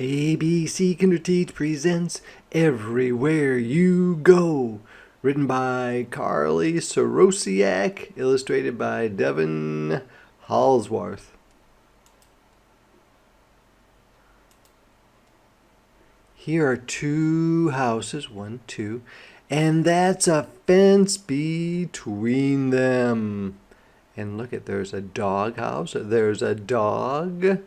ABC Kinderteach presents Everywhere You Go, written by Carly Sorosiak, illustrated by Devin Halsworth. Here are two houses, one, two, and that's a fence between them. And look at, there's a dog house, there's a dog.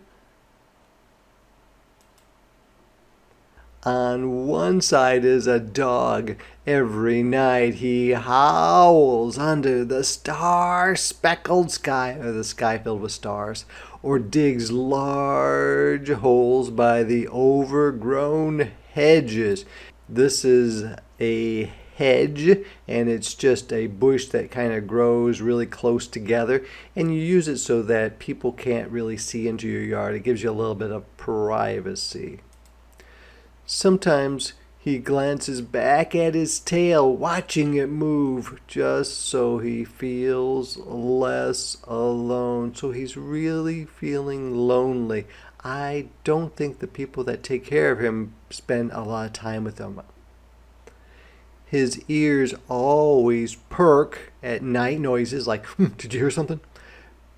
On one side is a dog. Every night he howls under the star-speckled sky, or the sky filled with stars, or digs large holes by the overgrown hedges. This is a hedge, and it's just a bush that kind of grows really close together, and you use it so that people can't really see into your yard. It gives you a little bit of privacy. Sometimes he glances back at his tail, watching it move, just so he feels less alone. So he's really feeling lonely. I don't think the people that take care of him spend a lot of time with him. His ears always perk at night noises like, did you hear something?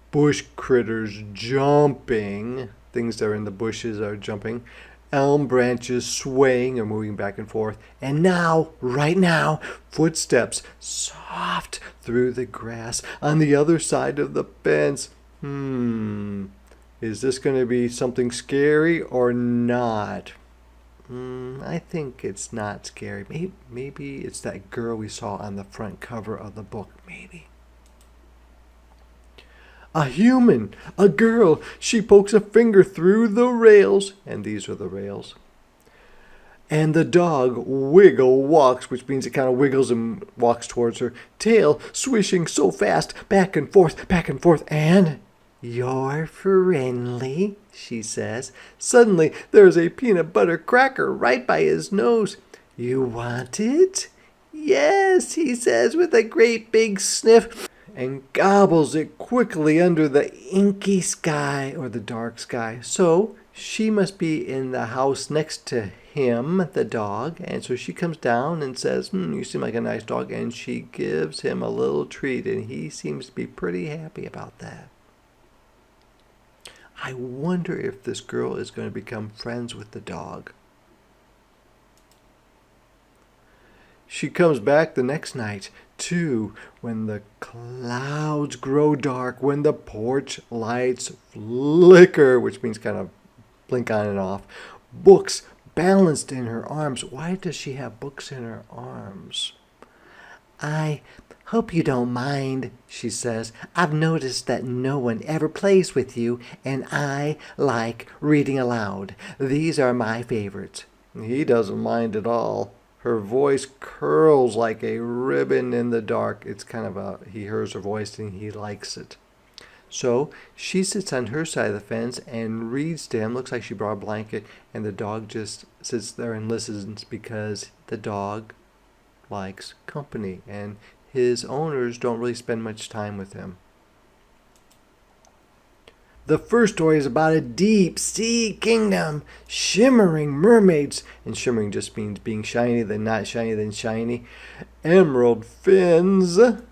Bush critters jumping. Things that are in the bushes are jumping. Elm branches swaying or moving back and forth. And now, right now, footsteps soft through the grass on the other side of the fence. Is this going to be something scary or not? I think it's not scary. Maybe it's that girl we saw on the front cover of the book. Maybe. A human, a girl. She pokes a finger through the rails, and these are the rails. And the dog wiggle walks, which means it kind of wiggles and walks towards her, tail swishing so fast, back and forth, and you're friendly, she says. Suddenly, there's a peanut butter cracker right by his nose. You want it? Yes, he says with a great big sniff, and gobbles it quickly under the inky sky, or the dark sky. So she must be in the house next to him, the dog, and so she comes down and says, you seem like a nice dog, and she gives him a little treat, and he seems to be pretty happy about that. I wonder if this girl is going to become friends with the dog. She comes back the next night, too, when the clouds grow dark, when the porch lights flicker, which means kind of blink on and off. Books balanced in her arms. Why does she have books in her arms? I hope you don't mind, she says. I've noticed that no one ever plays with you, and I like reading aloud. These are my favorites. He doesn't mind at all. Her voice curls like a ribbon in the dark. It's kind of he hears her voice and he likes it. So she sits on her side of the fence and reads to him. Looks like she brought a blanket, and the dog just sits there and listens because the dog likes company, and his owners don't really spend much time with him. The first story is about a deep sea kingdom, shimmering mermaids, and shimmering just means being shiny, then not shiny, then shiny, emerald fins, and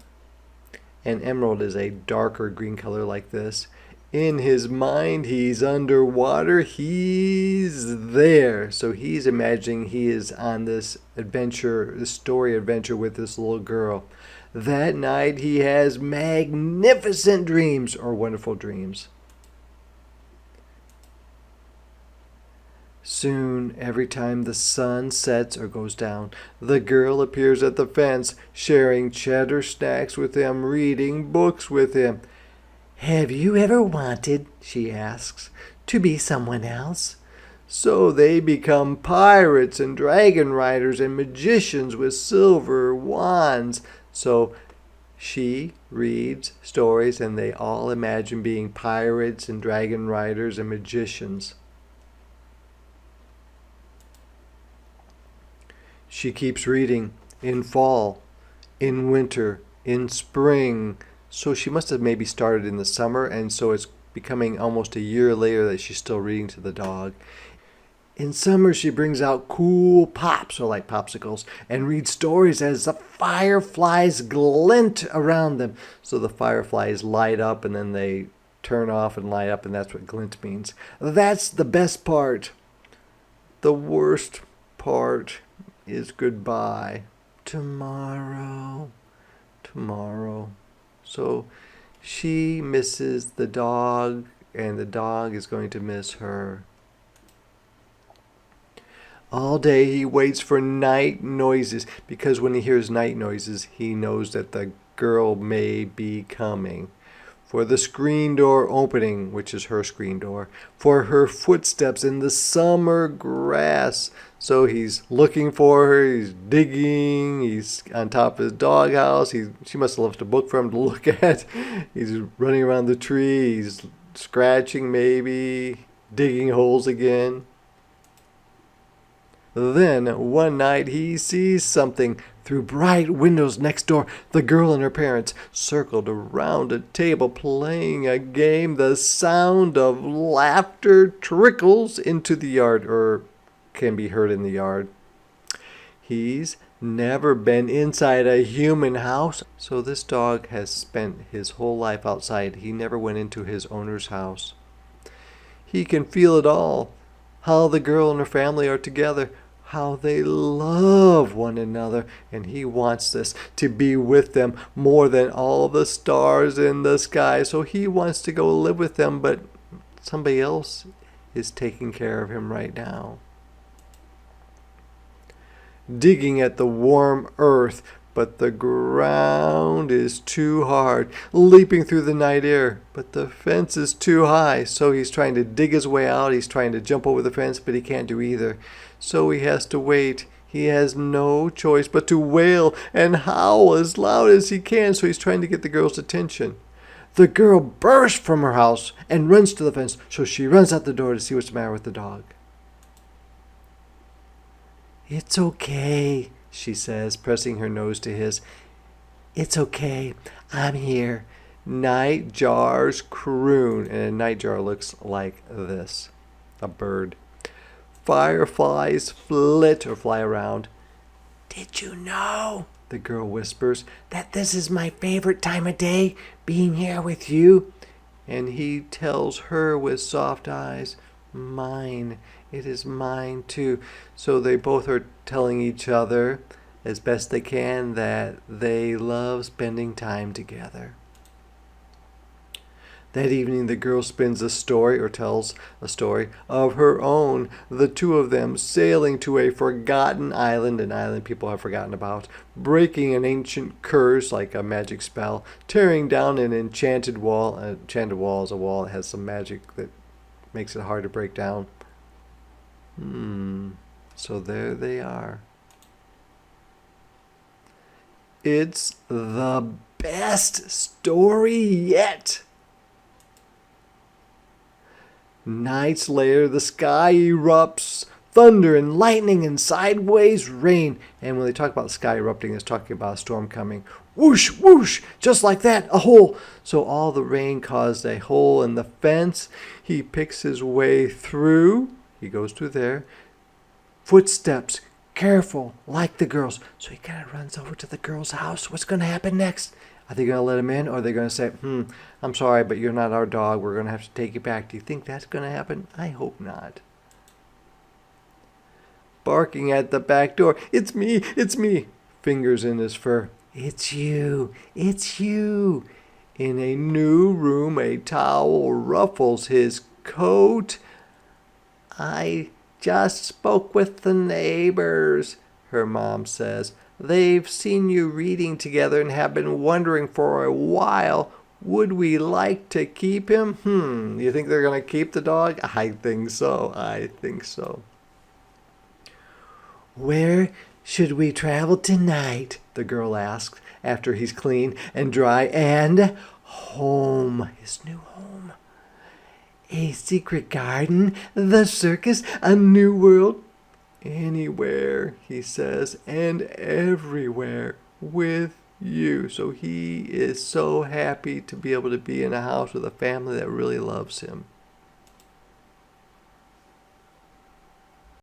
emerald is a darker green color like this. In his mind, he's underwater, he's there. So he's imagining he is on this adventure, this story adventure with this little girl. That night, he has magnificent dreams, or wonderful dreams. Soon, every time the sun sets or goes down, the girl appears at the fence, sharing cheddar snacks with him, reading books with him. Have you ever wanted, she asks, to be someone else? So they become pirates and dragon riders and magicians with silver wands. So she reads stories, and they all imagine being pirates and dragon riders and magicians. She keeps reading in fall, in winter, in spring. So she must have maybe started in the summer, and so it's becoming almost a year later that she's still reading to the dog. In summer, she brings out cool pops, or like popsicles, and reads stories as the fireflies glint around them. So the fireflies light up and then they turn off and light up, and that's what glint means. That's the best part. The worst part is goodbye. Tomorrow. Tomorrow. So she misses the dog, and the dog is going to miss her. All day he waits for night noises, because when he hears night noises, he knows that the girl may be coming. For the screen door opening, which is her screen door, for her footsteps in the summer grass. So he's looking for her, he's digging, he's on top of his doghouse. She must have left a book for him to look at. He's running around the tree, he's scratching maybe, digging holes again. Then, one night, he sees something. Through bright windows next door, the girl and her parents circled around a table playing a game. The sound of laughter trickles into the yard, or can be heard in the yard. He's never been inside a human house, so this dog has spent his whole life outside. He never went into his owner's house. He can feel it all, how the girl and her family are together, how they love one another, and he wants this to be with them more than all the stars in the sky. So he wants to go live with them, but somebody else is taking care of him right now. Digging at the warm earth, but the ground is too hard. Leaping through the night air, but the fence is too high. So he's trying to dig his way out. He's trying to jump over the fence, but he can't do either. So he has to wait. He has no choice but to wail and howl as loud as he can. So he's trying to get the girl's attention. The girl bursts from her house and runs to the fence. So she runs out the door to see what's the matter with the dog. "It's okay," she says, pressing her nose to his. "It's okay. I'm here." Nightjars croon, and a nightjar looks like this, a bird. Fireflies flit or fly around. "Did you know," the girl whispers, "that this is my favorite time of day, being here with you?" And he tells her with soft eyes, "Mine. It is mine too." So they both are telling each other, as best they can, that they love spending time together. That evening the girl spins a story, or tells a story, of her own, the two of them sailing to a forgotten island, an island people have forgotten about, breaking an ancient curse like a magic spell, tearing down an enchanted wall. An enchanted wall is a wall that has some magic that makes it hard to break down. So there they are. It's the best story yet. Nights later, the sky erupts, thunder and lightning and sideways rain. And when they talk about the sky erupting, it's talking about a storm coming. Whoosh, whoosh, just like that, a hole. So all the rain caused a hole in the fence. He picks his way through. He goes through there. Footsteps, careful, like the girls. So he kind of runs over to the girl's house. What's going to happen next? Are they going to let him in, or are they going to say, "I'm sorry, but you're not our dog. We're going to have to take you back"? Do you think that's going to happen? I hope not. Barking at the back door. "It's me, it's me." Fingers in his fur. "It's you, it's you." In a new room, a towel ruffles his coat. "I just spoke with the neighbors," her mom says. "They've seen you reading together and have been wondering for a while. Would we like to keep him?" You think they're going to keep the dog? I think so. I think so. "Where should we travel tonight?" the girl asks, after he's clean and dry and home, his new home. "A secret garden, the circus, a new world." "Anywhere," he says, "and everywhere with you." So he is so happy to be able to be in a house with a family that really loves him.